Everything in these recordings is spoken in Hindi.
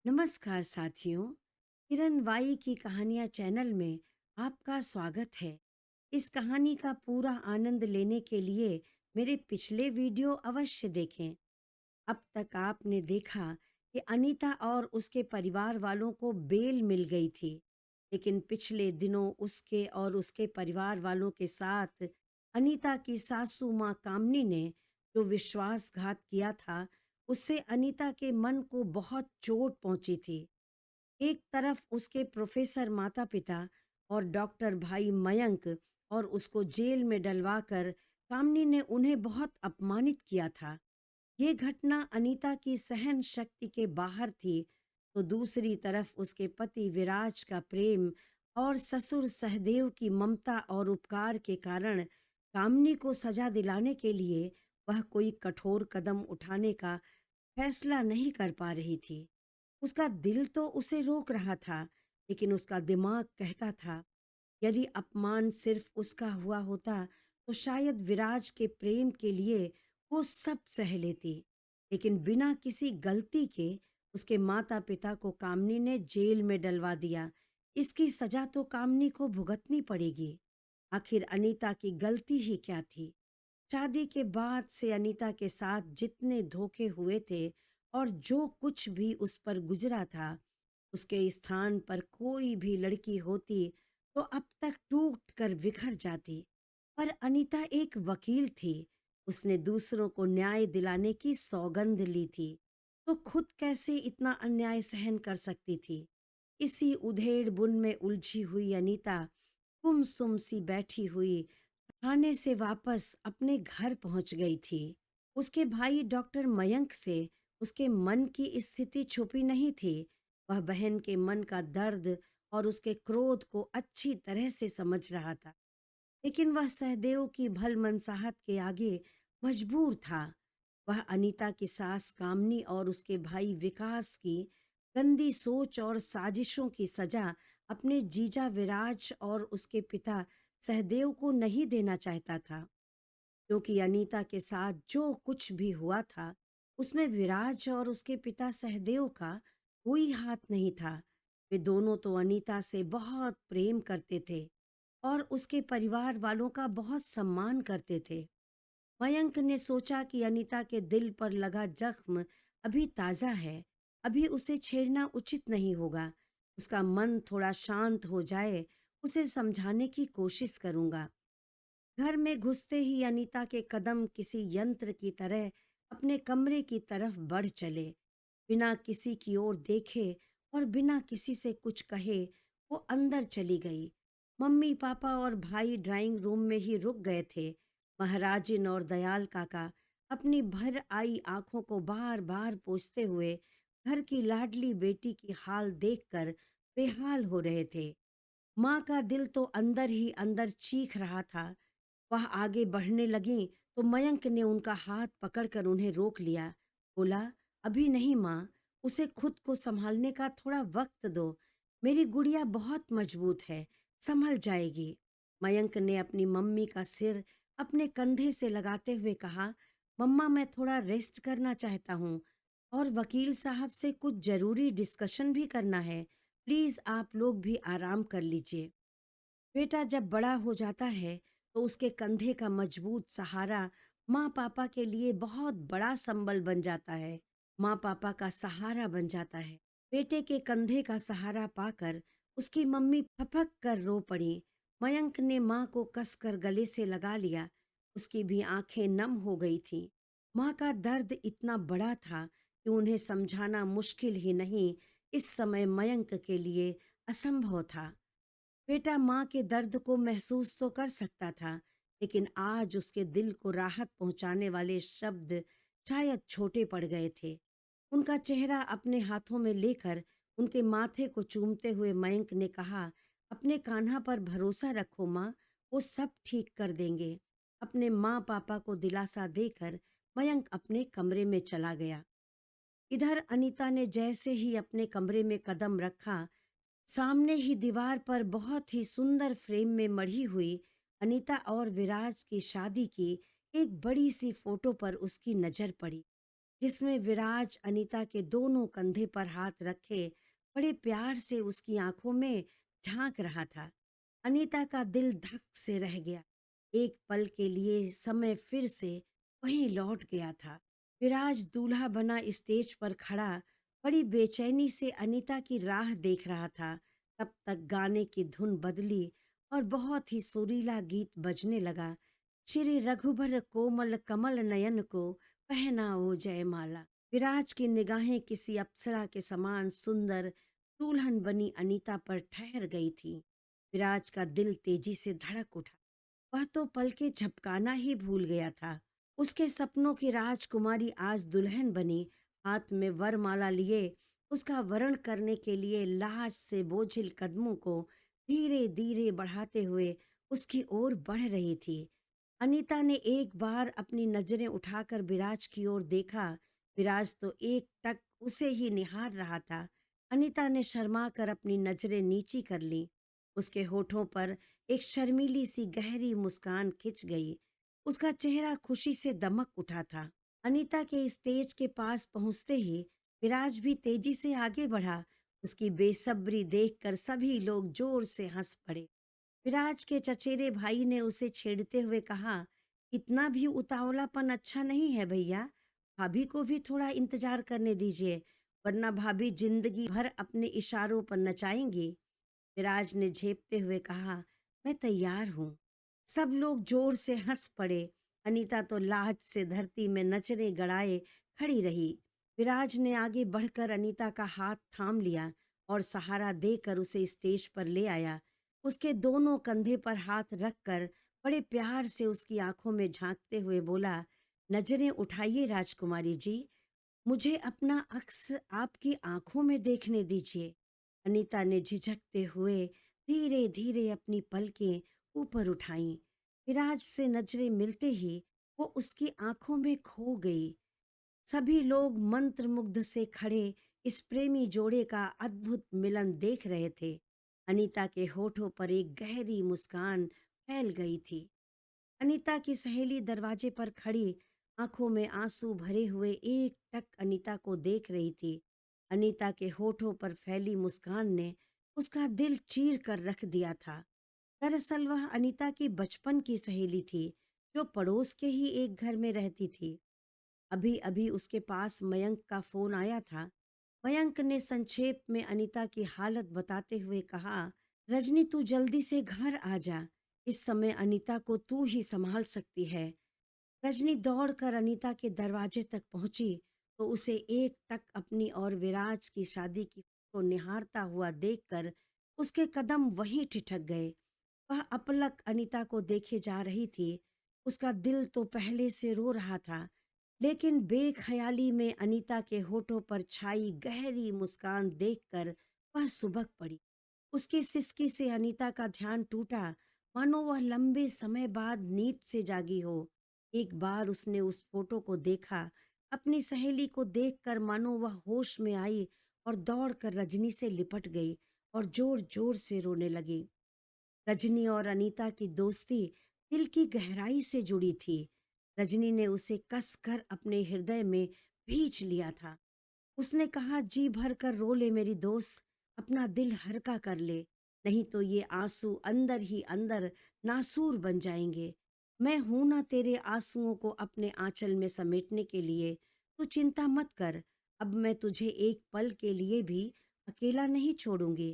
नमस्कार साथियों। किरण वाई की कहानियाँ चैनल में आपका स्वागत है। इस कहानी का पूरा आनंद लेने के लिए मेरे पिछले वीडियो अवश्य देखें। अब तक आपने देखा कि अनीता और उसके परिवार वालों को बेल मिल गई थी, लेकिन पिछले दिनों उसके और उसके परिवार वालों के साथ अनीता की सासू माँ कामनी ने जो विश्वासघात किया था, उससे अनीता के मन को बहुत चोट पहुंची थी। एक तरफ उसके प्रोफेसर माता-पिता और डॉक्टर भाई मयंक और उसको जेल में डलवाकर कामनी ने उन्हें बहुत अपमानित किया था। ये घटना अनीता की सहन शक्ति के बाहर थी, तो दूसरी तरफ उसके पति विराज का प्रेम और ससुर सहदेव की ममता और उपकार के कारण कामनी को सजा दिलाने के लिए वह कोई कठोर कदम उठाने का फैसला नहीं कर पा रही थी। उसका दिल तो उसे रोक रहा था, लेकिन उसका दिमाग कहता था, यदि अपमान सिर्फ उसका हुआ होता तो शायद विराज के प्रेम के लिए वो सब सह लेती। लेकिन बिना किसी गलती के उसके माता पिता को कामनी ने जेल में डलवा दिया। इसकी सजा तो कामनी को भुगतनी पड़ेगी। आखिर अनीता की गलती ही क्या थी? शादी के बाद से अनीता के साथ जितने धोखे हुए थे और जो कुछ भी उस पर गुजरा था, उसके स्थान पर कोई भी लड़की होती तो अब तक टूट कर बिखर जाती। पर अनीता एक वकील थी। उसने दूसरों को न्याय दिलाने की सौगंध ली थी, तो खुद कैसे इतना अन्याय सहन कर सकती थी? इसी उधेड़ बुन में उलझी हुई अनीता गुमसुम सी बैठी हुई थाने से वापस अपने घर पहुंच गई थी। उसके भाई डॉक्टर मयंक से उसके मन की स्थिति छुपी नहीं थी। वह बहन के मन का दर्द और उसके क्रोध को अच्छी तरह से समझ रहा था, लेकिन वह सहदेव की भलमनसाहट के आगे मजबूर था। वह अनीता की सास कामनी और उसके भाई विकास की गंदी सोच और साजिशों की सजा अपने जीजा विराज और उसके पिता सहदेव को नहीं देना चाहता था, क्योंकि अनीता के साथ जो कुछ भी हुआ था उसमें विराज और उसके पिता सहदेव का कोई हाथ नहीं था। वे दोनों तो अनीता से बहुत प्रेम करते थे और उसके परिवार वालों का बहुत सम्मान करते थे। मयंक ने सोचा कि अनीता के दिल पर लगा जख्म अभी ताज़ा है, अभी उसे छेड़ना उचित नहीं होगा। उसका मन थोड़ा शांत हो जाए, उसे समझाने की कोशिश करूंगा। घर में घुसते ही अनीता के कदम किसी यंत्र की तरह अपने कमरे की तरफ बढ़ चले। बिना किसी की ओर देखे और बिना किसी से कुछ कहे वो अंदर चली गई। मम्मी पापा और भाई ड्राइंग रूम में ही रुक गए थे। महाराजिन और दयाल काका अपनी भर आई आंखों को बार बार पोंछते हुए घर की लाडली बेटी की हाल देखकर बेहाल हो रहे थे। माँ का दिल तो अंदर ही अंदर चीख रहा था। वह आगे बढ़ने लगीं तो मयंक ने उनका हाथ पकड़कर उन्हें रोक लिया। बोला, अभी नहीं माँ, उसे खुद को संभालने का थोड़ा वक्त दो। मेरी गुड़िया बहुत मजबूत है, संभल जाएगी। मयंक ने अपनी मम्मी का सिर अपने कंधे से लगाते हुए कहा, मम्मा मैं थोड़ा रेस्ट करना चाहता हूँ और वकील साहब से कुछ ज़रूरी डिस्कशन भी करना है। प्लीज़ आप लोग भी आराम कर लीजिए। बेटा जब बड़ा हो जाता है तो उसके कंधे का मजबूत सहारा माँ पापा के लिए बहुत बड़ा संबल बन जाता है, माँ पापा का सहारा बन जाता है। बेटे के कंधे का सहारा पाकर उसकी मम्मी फपक कर रो पड़ी। मयंक ने माँ को कसकर गले से लगा लिया। उसकी भी आंखें नम हो गई थीं। माँ का दर्द इतना बड़ा था कि उन्हें समझाना मुश्किल ही नहीं, इस समय मयंक के लिए असंभव था। बेटा माँ के दर्द को महसूस तो कर सकता था, लेकिन आज उसके दिल को राहत पहुंचाने वाले शब्द शायद छोटे पड़ गए थे। उनका चेहरा अपने हाथों में लेकर उनके माथे को चूमते हुए मयंक ने कहा, अपने कान्हा पर भरोसा रखो माँ, वो सब ठीक कर देंगे। अपने माँ पापा को दिलासा देकर मयंक अपने कमरे में चला गया। इधर अनीता ने जैसे ही अपने कमरे में कदम रखा, सामने ही दीवार पर बहुत ही सुंदर फ्रेम में मढ़ी हुई अनीता और विराज की शादी की एक बड़ी सी फोटो पर उसकी नजर पड़ी, जिसमें विराज अनीता के दोनों कंधे पर हाथ रखे बड़े प्यार से उसकी आंखों में झांक रहा था। अनीता का दिल धक से रह गया। एक पल के लिए समय फिर से वहीं लौट गया था। विराज दूल्हा बना स्टेज पर खड़ा बड़ी बेचैनी से अनीता की राह देख रहा था। तब तक गाने की धुन बदली और बहुत ही सुरीला गीत बजने लगा। श्री रघुबर कोमल कमल नयन को पहनाओ जयमाला। विराज की निगाहें किसी अप्सरा के समान सुंदर दुल्हन बनी अनीता पर ठहर गई थी। विराज का दिल तेजी से धड़क उठा। वह तो पल के झपकाना ही भूल गया था। उसके सपनों की राजकुमारी आज दुल्हन बनी, हाथ में वरमाला लिए उसका वरण करने के लिए लाज से बोझिल कदमों को धीरे धीरे बढ़ाते हुए उसकी ओर बढ़ रही थी। अनीता ने एक बार अपनी नजरें उठाकर विराज की ओर देखा। विराज तो एक टक उसे ही निहार रहा था। अनीता ने शर्मा कर अपनी नजरें नीची कर ली। उसके होठों पर एक शर्मीली सी गहरी मुस्कान खिंच गई। उसका चेहरा खुशी से दमक उठा था। अनीता के स्टेज के पास पहुंचते ही विराज भी तेजी से आगे बढ़ा। उसकी बेसब्री देखकर सभी लोग जोर से हंस पड़े। विराज के चचेरे भाई ने उसे छेड़ते हुए कहा, इतना भी उतावलापन अच्छा नहीं है भैया, भाभी को भी थोड़ा इंतजार करने दीजिए, वरना भाभी जिंदगी भर अपने इशारों पर नचाएंगी। विराज ने झेपते हुए कहा, मैं तैयार हूँ। सब लोग जोर से हंस पड़े। अनीता तो लाज से धरती में नचने गड़ाए खड़ी रही। विराज ने आगे बढ़कर अनीता का हाथ थाम लिया और सहारा देकर उसे स्टेज पर ले आया। उसके दोनों कंधे पर हाथ रखकर बड़े प्यार से उसकी आंखों में झांकते हुए बोला, नजरें उठाइए राजकुमारी जी, मुझे अपना अक्स आपकी आंखों में देखने दीजिए। अनीता ने झिझकते हुए धीरे धीरे अपनी पलकें ऊपर उठाईं। विराज से नजरें मिलते ही वो उसकी आंखों में खो गई। सभी लोग मंत्रमुग्ध से खड़े इस प्रेमी जोड़े का अद्भुत मिलन देख रहे थे। अनीता के होठों पर एक गहरी मुस्कान फैल गई थी। अनीता की सहेली दरवाजे पर खड़ी आंखों में आंसू भरे हुए एक टक अनीता को देख रही थी। अनीता के होठों पर फैली मुस्कान ने उसका दिल चीर कर रख दिया था। दरअसल वह अनीता की बचपन की सहेली थी, जो पड़ोस के ही एक घर में रहती थी। अभी अभी उसके पास मयंक का फोन आया था। मयंक ने संक्षेप में अनीता की हालत बताते हुए कहा, रजनी तू जल्दी से घर आ जा, इस समय अनीता को तू ही संभाल सकती है। रजनी दौड़कर अनीता के दरवाजे तक पहुंची तो उसे एक टक अपनी और विराज की शादी की को निहारता हुआ देखकर उसके कदम वहीं ठिठक गए। वह अपलक अनीता को देखे जा रही थी। उसका दिल तो पहले से रो रहा था, लेकिन बेख्याली में अनीता के होठों पर छाई गहरी मुस्कान देखकर वह सुबक पड़ी। उसकी सिसकी से अनीता का ध्यान टूटा, मानो वह लंबे समय बाद नींद से जागी हो। एक बार उसने उस फोटो को देखा, अपनी सहेली को देखकर मानो वह होश में आई और दौड़कर रजनी से लिपट गई और जोर जोर से रोने लगी। रजनी और अनीता की दोस्ती दिल की गहराई से जुड़ी थी। रजनी ने उसे कसकर अपने हृदय में भींच लिया था। उसने कहा, जी भर कर रो ले मेरी दोस्त, अपना दिल हल्का कर ले, नहीं तो ये आंसू अंदर ही अंदर नासूर बन जाएंगे। मैं हूं ना तेरे आंसुओं को अपने आंचल में समेटने के लिए, तू चिंता मत कर। अब मैं तुझे एक पल के लिए भी अकेला नहीं छोड़ूंगी।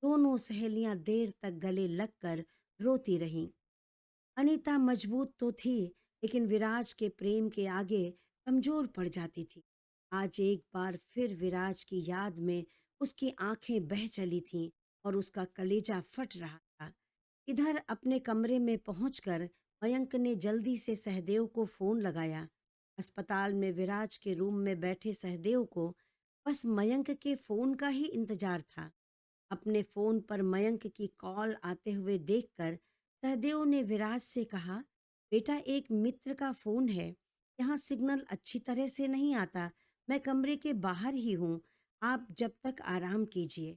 दोनों सहेलियां देर तक गले लगकर रोती रहीं। अनीता मजबूत तो थी, लेकिन विराज के प्रेम के आगे कमजोर पड़ जाती थी। आज एक बार फिर विराज की याद में उसकी आंखें बह चली थीं और उसका कलेजा फट रहा था। इधर अपने कमरे में पहुंचकर मयंक ने जल्दी से सहदेव को फोन लगाया। अस्पताल में विराज के रूम में बैठे सहदेव को बस मयंक के फोन का ही इंतजार था। अपने फोन पर मयंक की कॉल आते हुए देखकर सहदेव ने विराज से कहा, बेटा एक मित्र का फोन है, यहाँ सिग्नल अच्छी तरह से नहीं आता, मैं कमरे के बाहर ही हूँ, आप जब तक आराम कीजिए।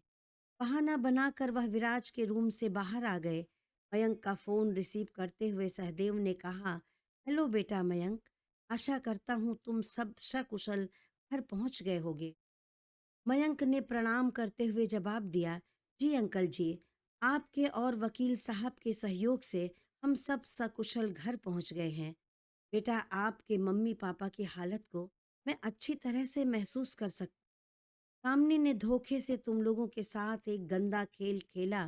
बहाना बनाकर वह विराज के रूम से बाहर आ गए। मयंक का फोन रिसीव करते हुए सहदेव ने कहा, हेलो बेटा मयंक, आशा करता हूँ तुम सब सकुशल घर पहुंच गए होगे। मयंक ने प्रणाम करते हुए जवाब दिया, जी अंकल जी, आपके और वकील साहब के सहयोग से हम सब सकुशल घर पहुंच गए हैं। बेटा, आपके मम्मी पापा की हालत को मैं अच्छी तरह से महसूस कर सकती। कामनी ने धोखे से तुम लोगों के साथ एक गंदा खेल खेला।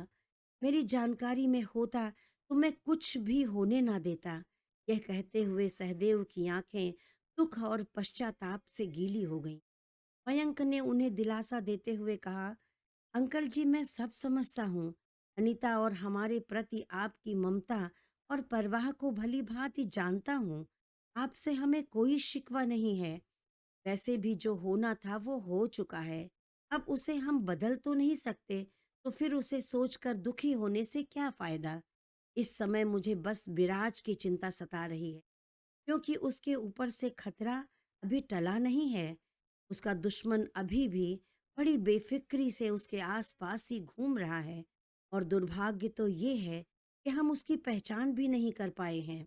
मेरी जानकारी में होता तो मैं कुछ भी होने ना देता। यह कहते हुए सहदेव की आंखें दुख और पश्चाताप से गीली हो गईं। मयंक ने उन्हें दिलासा देते हुए कहा, अंकल जी, मैं सब समझता हूँ। अनीता और हमारे प्रति आपकी ममता और परवाह को भली भांति जानता हूँ। आपसे हमें कोई शिकवा नहीं है। वैसे भी जो होना था वो हो चुका है। अब उसे हम बदल तो नहीं सकते, तो फिर उसे सोचकर दुखी होने से क्या फायदा। इस समय मुझे बस विराज की चिंता सता रही है, क्योंकि उसके ऊपर से खतरा अभी टला नहीं है। उसका दुश्मन अभी भी बड़ी बेफिक्री से उसके आसपास ही घूम रहा है, और दुर्भाग्य तो ये है कि हम उसकी पहचान भी नहीं कर पाए हैं।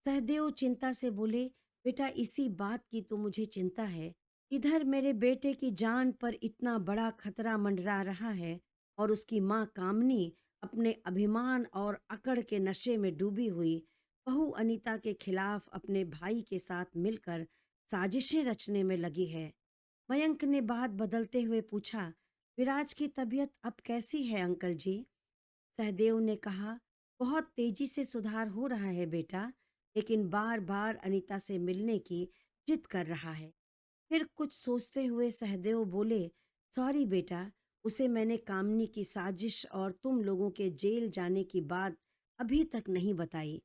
सहदेव चिंता से बोले, बेटा, इसी बात की तो मुझे चिंता है। इधर मेरे बेटे की जान पर इतना बड़ा खतरा मंडरा रहा है, और उसकी माँ कामनी अपने अभिमान और अकड़ के नशे में डूबी हुई बहू अनीता के खिलाफ अपने भाई के साथ मिलकर साजिशें रचने में लगी है। मयंक ने बात बदलते हुए पूछा, विराज की तबीयत अब कैसी है अंकल जी? सहदेव ने कहा, बहुत तेजी से सुधार हो रहा है बेटा, लेकिन बार बार अनीता से मिलने की जिद कर रहा है। फिर कुछ सोचते हुए सहदेव बोले, सॉरी बेटा, उसे मैंने कामनी की साजिश और तुम लोगों के जेल जाने की बात अभी तक नहीं बताई।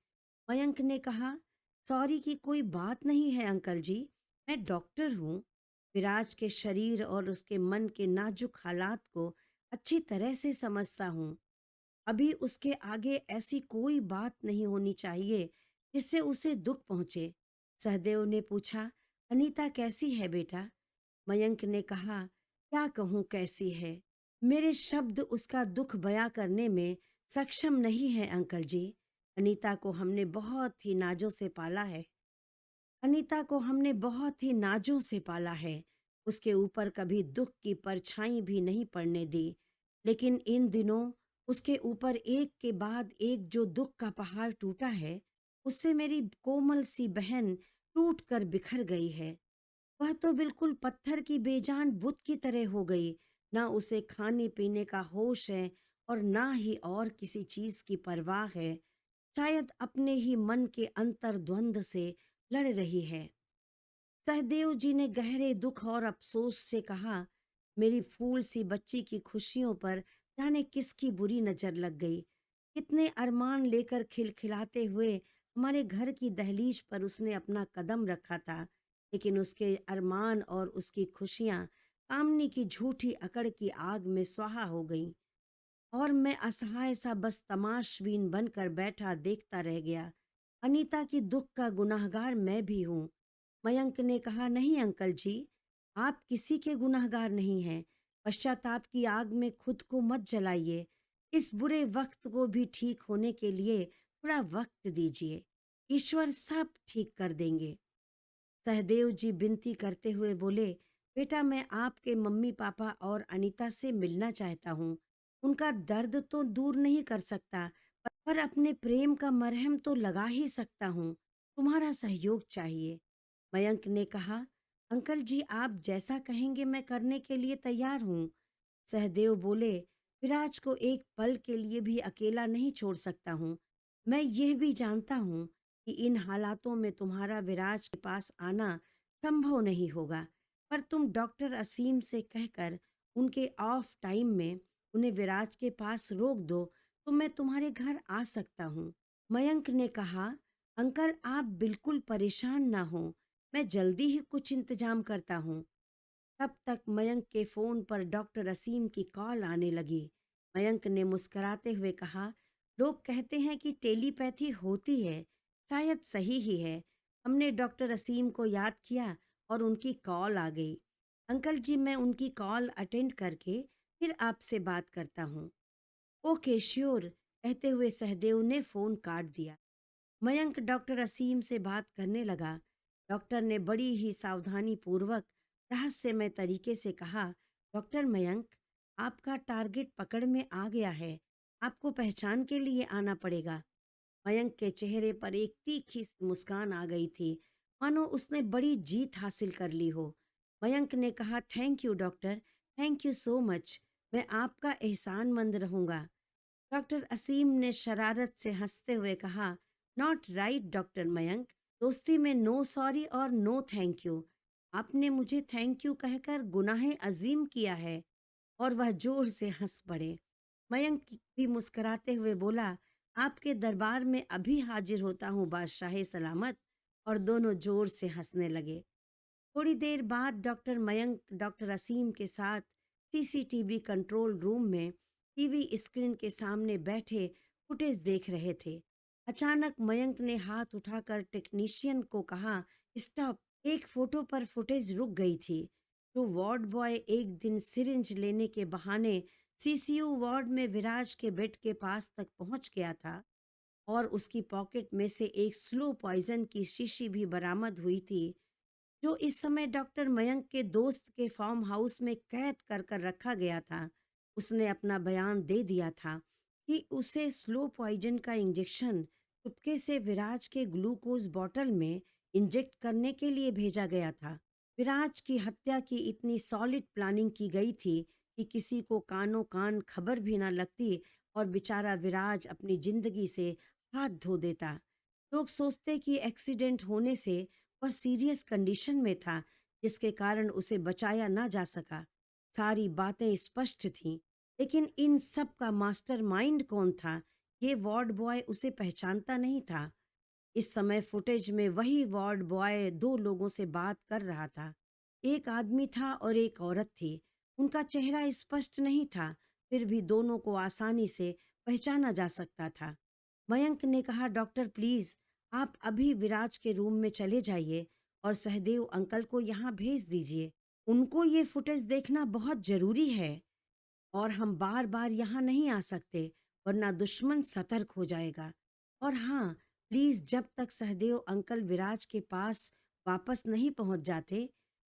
मयंक ने कहा, सॉरी की कोई बात नहीं है अंकल जी, मैं डॉक्टर हूँ। विराज के शरीर और उसके मन के नाजुक हालात को अच्छी तरह से समझता हूँ। अभी उसके आगे ऐसी कोई बात नहीं होनी चाहिए जिससे उसे दुख पहुंचे। सहदेव ने पूछा, अनीता कैसी है बेटा? मयंक ने कहा, क्या कहूँ कैसी है। मेरे शब्द उसका दुख बयां करने में सक्षम नहीं है अंकल जी। अनीता को हमने बहुत ही नाजों से पाला है। अनीता को हमने बहुत ही नाजों से पाला है। उसके ऊपर कभी दुख की परछाई भी नहीं पड़ने दी। लेकिन इन दिनों उसके ऊपर एक के बाद एक जो दुख का पहाड़ टूटा है, उससे मेरी कोमल सी बहन टूट कर बिखर गई है। वह तो बिल्कुल पत्थर की बेजान बुत की तरह हो गई। ना उसे खाने पीने का होश है, और ना ही और किसी चीज की परवाह है। शायद अपने ही मन के अंतर द्वंद से लड़ रही है। सहदेव जी ने गहरे दुख और अफसोस से कहा, मेरी फूल सी बच्ची की खुशियों पर जाने किसकी बुरी नजर लग गई। कितने अरमान लेकर खिलखिलाते हुए हमारे घर की दहलीज पर उसने अपना कदम रखा था, लेकिन उसके अरमान और उसकी खुशियां कामनी की झूठी अकड़ की आग में स्वाहा हो गईं, और मैं असहाय सा बस तमाशबीन बनकर बैठा देखता रह गया। अनीता की दुख का गुनाहगार मैं भी हूँ। मयंक ने कहा, नहीं अंकल जी, आप किसी के गुनाहगार नहीं हैं। पश्चाताप की आग में खुद को मत जलाइए। इस बुरे वक्त को भी ठीक होने के लिए थोड़ा वक्त दीजिए। ईश्वर सब ठीक कर देंगे। सहदेव जी विनती करते हुए बोले, बेटा, मैं आपके मम्मी पापा और अनीता से मिलना चाहता हूँ। उनका दर्द तो दूर नहीं कर सकता, पर अपने प्रेम का मरहम तो लगा ही सकता हूँ। तुम्हारा सहयोग चाहिए। मयंक ने कहा, अंकल जी, आप जैसा कहेंगे मैं करने के लिए तैयार हूँ। सहदेव बोले, विराज को एक पल के लिए भी अकेला नहीं छोड़ सकता हूँ। मैं यह भी जानता हूँ कि इन हालातों में तुम्हारा विराज के पास आना संभव नहीं होगा, पर तुम डॉक्टर असीम से कहकर उनके ऑफ टाइम में उन्हें विराज के पास रोक दो, तो मैं तुम्हारे घर आ सकता हूँ। मयंक ने कहा, अंकल, आप बिल्कुल परेशान ना हो, मैं जल्दी ही कुछ इंतजाम करता हूँ। तब तक मयंक के फोन पर डॉक्टर असीम की कॉल आने लगी। मयंक ने मुस्कुराते हुए कहा, लोग कहते हैं कि टेलीपैथी होती है, शायद सही ही है। हमने डॉक्टर असीम को याद किया और उनकी कॉल आ गई। अंकल जी, मैं उनकी कॉल अटेंड करके फिर आपसे बात करता हूँ। ओके श्योर, कहते हुए सहदेव ने फोन काट दिया। मयंक डॉक्टर असीम से बात करने लगा। डॉक्टर ने बड़ी ही सावधानी पूर्वक रहस्यमय तरीके से कहा, डॉक्टर मयंक, आपका टारगेट पकड़ में आ गया है। आपको पहचान के लिए आना पड़ेगा। मयंक के चेहरे पर एक तीखी मुस्कान आ गई थी, मानो उसने बड़ी जीत हासिल कर ली हो। मयंक ने कहा, thank you doctor, thank you so much. मैं आपका एहसानमंद रहूंगा। डॉक्टर असीम ने शरारत से हंसते हुए कहा, नॉट राइट डॉक्टर मयंक, दोस्ती में नो सॉरी और नो थैंक यू। आपने मुझे थैंक यू कहकर गुनाह अजीम किया है। और वह जोर से हंस पड़े। मयंक भी मुस्कुराते हुए बोला, आपके दरबार में अभी हाजिर होता हूँ बादशाह सलामत। और दोनों जोर से हंसने लगे। थोड़ी देर बाद डॉक्टर मयंक डॉक्टर असीम के साथ सीसीटीवी कंट्रोल रूम में टीवी स्क्रीन के सामने बैठे फुटेज देख रहे थे। अचानक मयंक ने हाथ उठाकर टेक्नीशियन को कहा, स्टॉप। एक फोटो पर फुटेज रुक गई थी। जो वार्ड बॉय एक दिन सिरिंज लेने के बहाने सीसीयू वार्ड में विराज के बेड के पास तक पहुंच गया था और उसकी पॉकेट में से एक स्लो पॉइजन की शीशी भी बरामद हुई थी, जो इस समय डॉक्टर मयंक के दोस्त के फार्म हाउस में कैद कर कर रखा गया था। उसने अपना बयान दे दिया था कि उसे स्लो पॉइजन का इंजेक्शन चुपके से विराज के ग्लूकोज बॉटल में इंजेक्ट करने के लिए भेजा गया था। विराज की हत्या की इतनी सॉलिड प्लानिंग की गई थी कि किसी को कानों कान खबर भी ना लगती और बेचारा विराज अपनी जिंदगी से हाथ धो देता। लोग सोचते कि एक्सीडेंट होने से वह सीरियस कंडीशन में था, जिसके कारण उसे बचाया ना जा सका। सारी बातें स्पष्ट थीं, लेकिन इन सब का मास्टरमाइंड कौन था, ये वार्ड बॉय उसे पहचानता नहीं था। इस समय फुटेज में वही वार्ड बॉय दो लोगों से बात कर रहा था। एक आदमी था और एक औरत थी। उनका चेहरा स्पष्ट नहीं था, फिर भी दोनों को आसानी से पहचाना जा सकता था। मयंक ने कहा, डॉक्टर प्लीज, आप अभी विराज के रूम में चले जाइए और सहदेव अंकल को यहाँ भेज दीजिए। उनको ये फुटेज देखना बहुत जरूरी है और हम बार बार यहाँ नहीं आ सकते, वरना दुश्मन सतर्क हो जाएगा। और हाँ, प्लीज, जब तक सहदेव अंकल विराज के पास वापस नहीं पहुंच जाते।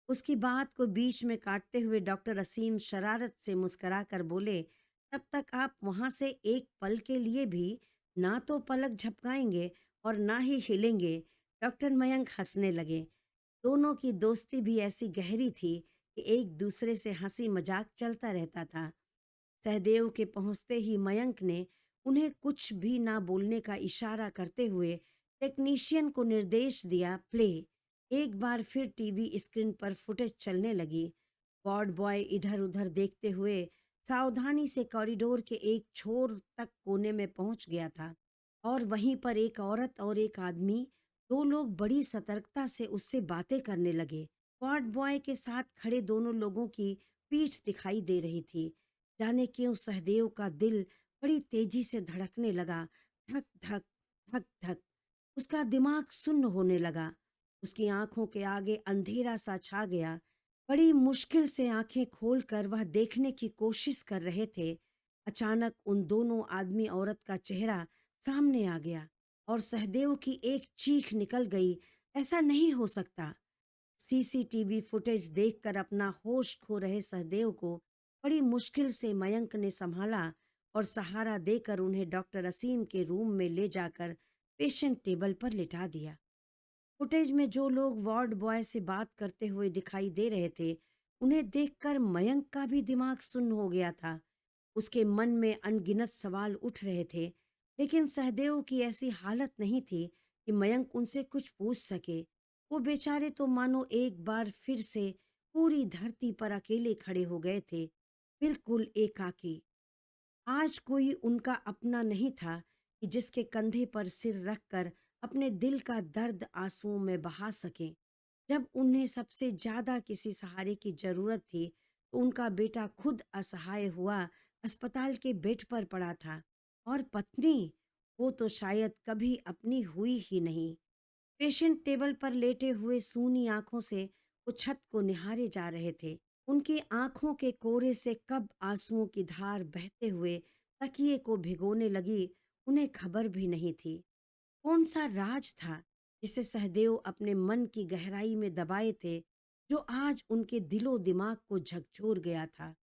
उसकी बात को बीच में काटते हुए डॉक्टर असीम शरारत से मुस्कुरा कर बोले, तब तक आप वहां से एक पल के लिए भी ना तो पलक झपकाएंगे और ना ही हिलेंगे। डॉक्टर मयंक हंसने लगे। दोनों की दोस्ती भी ऐसी गहरी थी कि एक दूसरे से हंसी मजाक चलता रहता था। सहदेव के पहुंचते ही मयंक ने उन्हें कुछ भी ना बोलने का इशारा करते हुए टेक्नीशियन को निर्देश दिया, प्ले। एक बार फिर टीवी स्क्रीन पर फुटेज चलने लगी। वार्ड बॉय इधर उधर देखते हुए सावधानी से कॉरिडोर के एक छोर तक कोने में पहुंच गया था और वहीं पर एक औरत और एक आदमी, दो लोग बड़ी सतर्कता से उससे बातें करने लगे। वार्ड बॉय के साथ खड़े दोनों लोगों की पीठ दिखाई दे रही थी। जाने क्यों सहदेव का दिल बड़ी तेजी से धड़कने लगा। धक धक धक धक। उसका दिमाग सुन्न होने लगा। उसकी आंखों के आगे अंधेरा सा छा गया। बड़ी मुश्किल से आंखें खोलकर वह देखने की कोशिश कर रहे थे। अचानक उन दोनों आदमी औरत का चेहरा सामने आ गया और सहदेव की एक चीख निकल गई, ऐसा नहीं हो सकता। सीसीटीवी फुटेज देखकर अपना होश खो रहे सहदेव को बड़ी मुश्किल से मयंक ने संभाला और सहारा देकर उन्हें डॉक्टर असीम के रूम में ले जाकर पेशेंट टेबल पर लिटा दिया। फुटेज में जो लोग वार्ड बॉय से बात करते हुए दिखाई दे रहे थे, उन्हें देखकर मयंक का भी दिमाग सुन्न हो गया था। उसके मन में अनगिनत सवाल उठ रहे थे, लेकिन सहदेव की ऐसी हालत नहीं थी कि मयंक उनसे कुछ पूछ सके। वो बेचारे तो मानो एक बार फिर से पूरी धरती पर अकेले खड़े हो गए थे, बिल्कुल एकाकी। आज कोई उनका अपना नहीं था कि जिसके कंधे पर सिर रखकर अपने दिल का दर्द आंसुओं में बहा सके। जब उन्हें सबसे ज्यादा किसी सहारे की जरूरत थी, तो उनका बेटा खुद असहाय हुआ अस्पताल के बेड पर पड़ा था। और पत्नी, वो तो शायद कभी अपनी हुई ही नहीं। पेशेंट टेबल पर लेटे हुए सूनी आंखों से वो छत को निहारे जा रहे थे। उनकी आंखों के कोरे से कब आंसुओं की धार बहते हुए तकिए को भिगोने लगी, उन्हें खबर भी नहीं थी। कौन सा राज था जिसे सहदेव अपने मन की गहराई में दबाए थे, जो आज उनके दिलो दिमाग को झकझोर गया था।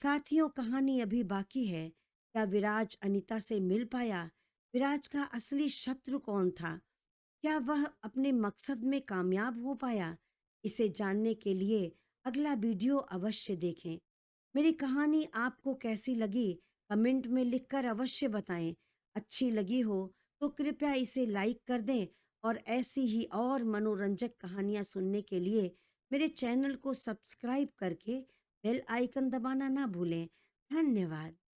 साथियों, कहानी अभी बाकी है। क्या विराज अनीता से मिल पाया? विराज का असली शत्रु कौन था? क्या वह अपने मकसद में कामयाब हो पाया? इसे जानने के लिए अगला वीडियो अवश्य देखें। मेरी कहानी आपको कैसी लगी? कमेंट में लिखकर अवश्य बताएं। अच्छी लगी हो तो कृपया इसे लाइक कर दें और ऐसी ही और मनोरंजक कहानियाँ सुनने के लिए मेरे चैनल को सब्सक्राइब करके बेल आइकन दबाना ना भूलें। धन्यवाद।